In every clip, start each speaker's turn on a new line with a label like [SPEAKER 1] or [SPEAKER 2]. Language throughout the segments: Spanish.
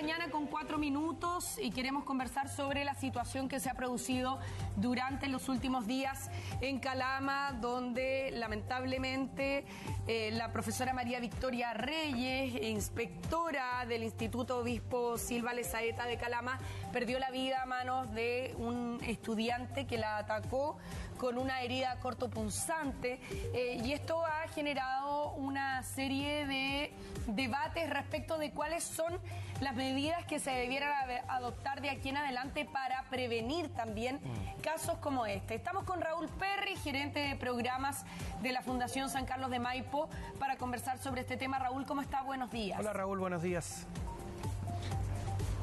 [SPEAKER 1] mañana con 4 minutos y queremos conversar sobre la situación que se ha producido durante los últimos días en Calama, donde lamentablemente la profesora María Victoria Reyes, inspectora del Instituto Obispo Silva Lezaeta de Calama, perdió la vida a manos de un estudiante que la atacó con una herida cortopunzante, y esto ha generado una serie de debates respecto de cuáles son las medidas que se debieran adoptar de aquí en adelante para prevenir también casos como este. Estamos con Raúl Perry, gerente de programas de la Fundación San Carlos de Maipo, para conversar sobre este tema. Raúl, ¿cómo está? Buenos días.
[SPEAKER 2] Hola Raúl, buenos días.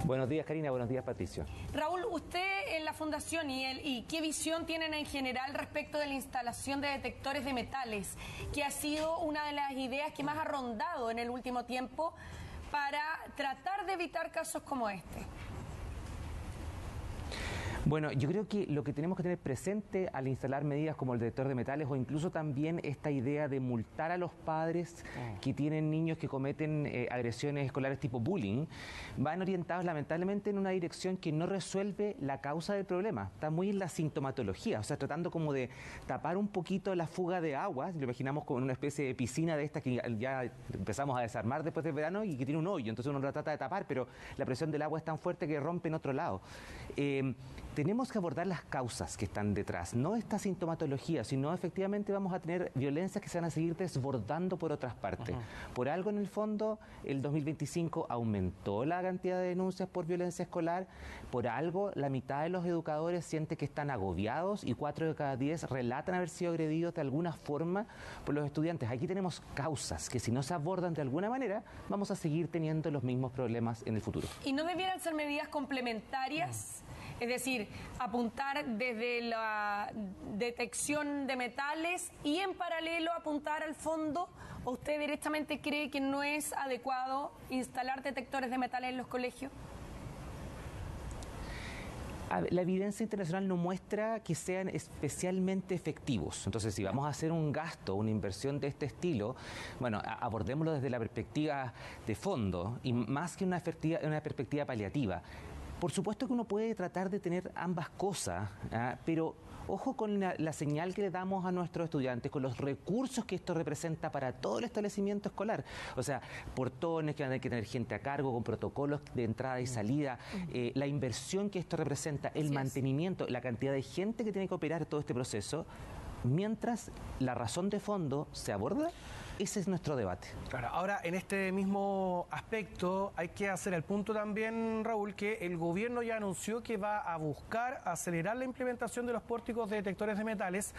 [SPEAKER 3] Buenos días, Karina. Buenos días, Patricio.
[SPEAKER 1] Raúl, usted en la Fundación y qué visión tienen en general respecto de la instalación de detectores de metales, que ha sido una de las ideas que más ha rondado en el último tiempo para tratar de evitar casos como este?
[SPEAKER 3] Bueno, yo creo que lo que tenemos que tener presente al instalar medidas como el detector de metales, o incluso también esta idea de multar a los padres que tienen niños que cometen agresiones escolares tipo bullying, van orientados lamentablemente en una dirección que no resuelve la causa del problema. Está muy en la sintomatología, o sea, tratando como de tapar un poquito la fuga de agua. Lo imaginamos como en una especie de piscina de estas que ya empezamos a desarmar después del verano y que tiene un hoyo, entonces uno la trata de tapar, pero la presión del agua es tan fuerte que rompe en otro lado. Tenemos que abordar las causas que están detrás, no esta sintomatología, sino efectivamente vamos a tener violencias que se van a seguir desbordando por otras partes. Por algo, en el fondo, el 2025 aumentó la cantidad de denuncias por violencia escolar. Por algo, la mitad de los educadores siente que están agobiados y 4 de cada 10 relatan haber sido agredidos de alguna forma por los estudiantes. Aquí tenemos causas que, si no se abordan de alguna manera, vamos a seguir teniendo los mismos problemas en el futuro.
[SPEAKER 1] ¿Y no debieran ser medidas complementarias? Es decir, apuntar desde la detección de metales y en paralelo apuntar al fondo, ¿o usted directamente cree que no es adecuado instalar detectores de metales en los colegios?
[SPEAKER 3] La evidencia internacional no muestra que sean especialmente efectivos. Entonces, si vamos a hacer un gasto, una inversión de este estilo, bueno, abordémoslo desde la perspectiva de fondo y más que una perspectiva paliativa. Por supuesto que uno puede tratar de tener ambas cosas, pero ojo con la señal que le damos a nuestros estudiantes, con los recursos que esto representa para todo el establecimiento escolar. O sea, portones que van a tener que tener gente a cargo, con protocolos de entrada y salida, la inversión que esto representa, el mantenimiento, la cantidad de gente que tiene que operar todo este proceso. Mientras la razón de fondo se aborda, ese es nuestro debate.
[SPEAKER 2] Claro, ahora en este mismo aspecto hay que hacer el punto también, Raúl, que el gobierno ya anunció que va a buscar acelerar la implementación de los pórticos de detectores de metales,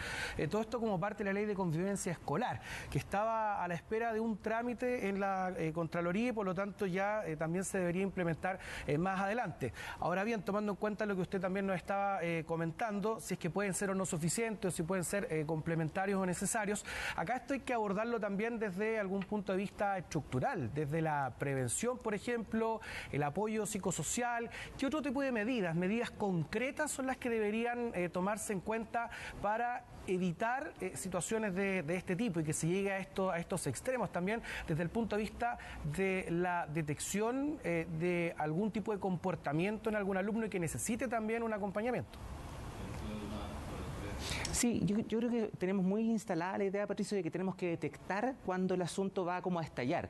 [SPEAKER 2] todo esto como parte de la ley de convivencia escolar, que estaba a la espera de un trámite en la Contraloría y por lo tanto ya también se debería implementar más adelante. Ahora bien, tomando en cuenta lo que usted también nos estaba comentando, si es que pueden ser o no suficientes o si pueden ser complementarios o necesarios, acá esto hay que abordarlo también desde algún punto de vista estructural, desde la prevención, por ejemplo, el apoyo psicosocial. ¿Qué otro tipo de medidas concretas son las que deberían tomarse en cuenta para evitar situaciones de este tipo y que se llegue a estos extremos también desde el punto de vista de la detección de algún tipo de comportamiento en algún alumno y que necesite también un acompañamiento?
[SPEAKER 3] Sí, yo creo que tenemos muy instalada la idea, Patricio, de que tenemos que detectar cuando el asunto va como a estallar.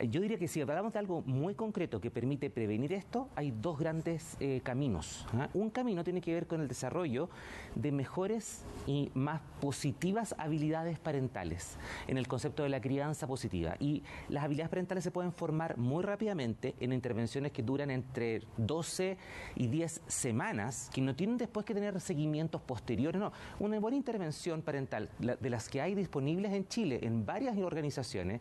[SPEAKER 3] Yo diría que si hablamos de algo muy concreto que permite prevenir esto, hay dos grandes caminos. Un camino tiene que ver con el desarrollo de mejores y más positivas habilidades parentales, en el concepto de la crianza positiva. Y las habilidades parentales se pueden formar muy rápidamente en intervenciones que duran entre 12 y 10 semanas, que no tienen después que tener seguimientos posteriores, no. Una buena intervención parental, de las que hay disponibles en Chile, en varias organizaciones,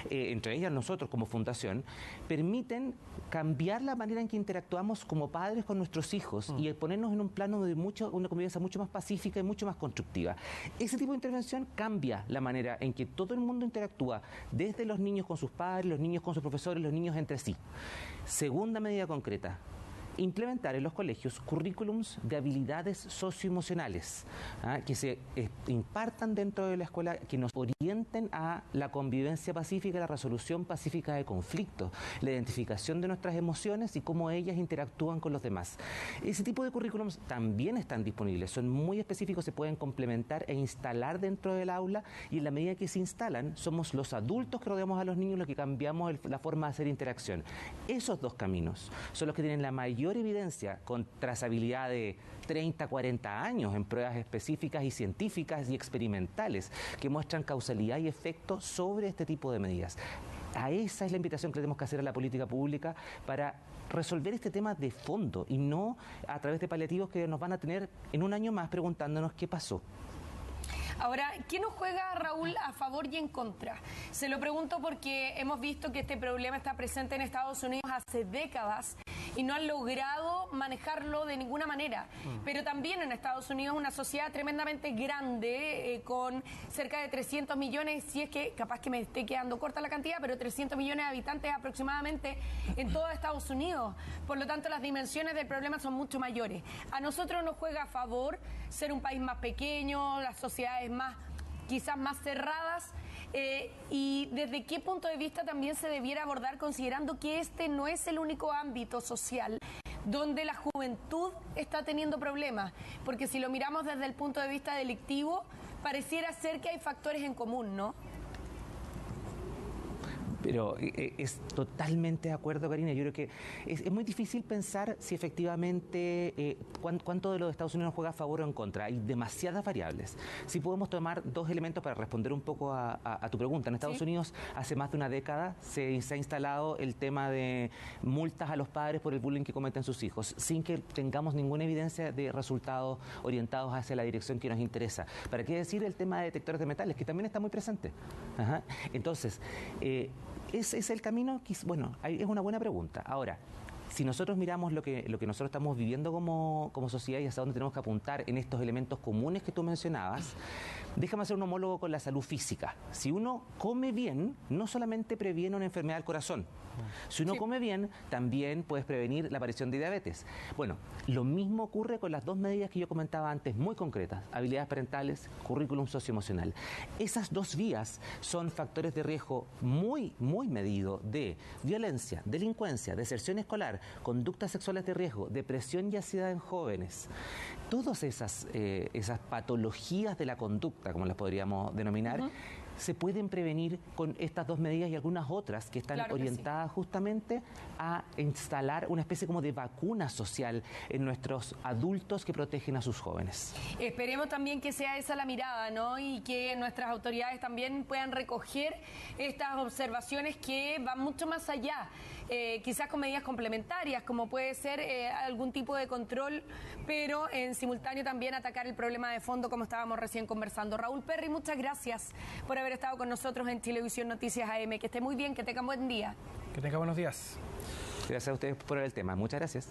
[SPEAKER 3] entre ellas nosotros como fundación, permiten cambiar la manera en que interactuamos como padres con nuestros hijos y ponernos en un plano de una convivencia mucho más pacífica y mucho más constructiva. Ese tipo de intervención cambia la manera en que todo el mundo interactúa, desde los niños con sus padres, los niños con sus profesores, los niños entre sí. Segunda medida concreta: implementar en los colegios currículums de habilidades socioemocionales, que se impartan dentro de la escuela, que nos orienten a la convivencia pacífica, la resolución pacífica de conflictos, la identificación de nuestras emociones y cómo ellas interactúan con los demás. Ese tipo de currículums también están disponibles, son muy específicos, se pueden complementar e instalar dentro del aula, y en la medida que se instalan, somos los adultos que rodeamos a los niños los que cambiamos la forma de hacer interacción. Esos dos caminos son los que tienen la mayor evidencia con trazabilidad de 30, 40 años en pruebas específicas y científicas y experimentales que muestran causalidad y efecto sobre este tipo de medidas. A esa es la invitación que tenemos que hacer a la política pública para resolver este tema de fondo y no a través de paliativos que nos van a tener en un año más preguntándonos qué pasó.
[SPEAKER 1] Ahora, ¿qué nos juega, Raúl, a favor y en contra? Se lo pregunto porque hemos visto que este problema está presente en Estados Unidos hace décadas y no han logrado manejarlo de ninguna manera. Pero también en Estados Unidos una sociedad tremendamente grande, con cerca de 300 millones, si es que capaz que me esté quedando corta la cantidad, pero 300 millones de habitantes aproximadamente en todo Estados Unidos. Por lo tanto, las dimensiones del problema son mucho mayores. A nosotros nos juega a favor ser un país más pequeño, las sociedades quizás más cerradas, y desde qué punto de vista también se debiera abordar, considerando que este no es el único ámbito social donde la juventud está teniendo problemas, porque si lo miramos desde el punto de vista delictivo, pareciera ser que hay factores en común, ¿no?
[SPEAKER 3] Pero es totalmente de acuerdo, Karina. Yo creo que es muy difícil pensar si efectivamente cuánto de los Estados Unidos juega a favor o en contra. Hay demasiadas variables. Si podemos tomar dos elementos para responder un poco a tu pregunta. En Estados Unidos hace más de una década se ha instalado el tema de multas a los padres por el bullying que cometen sus hijos, sin que tengamos ninguna evidencia de resultados orientados hacia la dirección que nos interesa. ¿Para qué decir el tema de detectores de metales, que también está muy presente? Entonces, ¿es el camino? Bueno, es una buena pregunta. Ahora, si nosotros miramos lo que nosotros estamos viviendo como sociedad y hacia dónde tenemos que apuntar en estos elementos comunes que tú mencionabas, déjame hacer un homólogo con la salud física. Si uno come bien, no solamente previene una enfermedad del corazón. Si uno come bien, también puedes prevenir la aparición de diabetes. Bueno, lo mismo ocurre con las dos medidas que yo comentaba antes, muy concretas: habilidades parentales, currículum socioemocional. Esas dos vías son factores de riesgo muy, muy medido de violencia, delincuencia, deserción escolar, conductas sexuales de riesgo, depresión y ansiedad en jóvenes. Todas esas patologías de la conducta, como las podríamos denominar, se pueden prevenir con estas dos medidas y algunas otras que están orientadas justamente a instalar una especie como de vacuna social en nuestros adultos que protegen a sus jóvenes.
[SPEAKER 1] Esperemos también que sea esa la mirada, ¿no? Y que nuestras autoridades también puedan recoger estas observaciones que van mucho más allá, quizás con medidas complementarias, como puede ser algún tipo de control, pero en simultáneo también atacar el problema de fondo, como estábamos recién conversando. Raúl Perry, muchas gracias por haber estado con nosotros en Chilevisión Noticias AM. Que esté muy bien, que tengan buen día.
[SPEAKER 2] Que tenga buenos días.
[SPEAKER 3] Gracias a ustedes por el tema. Muchas gracias.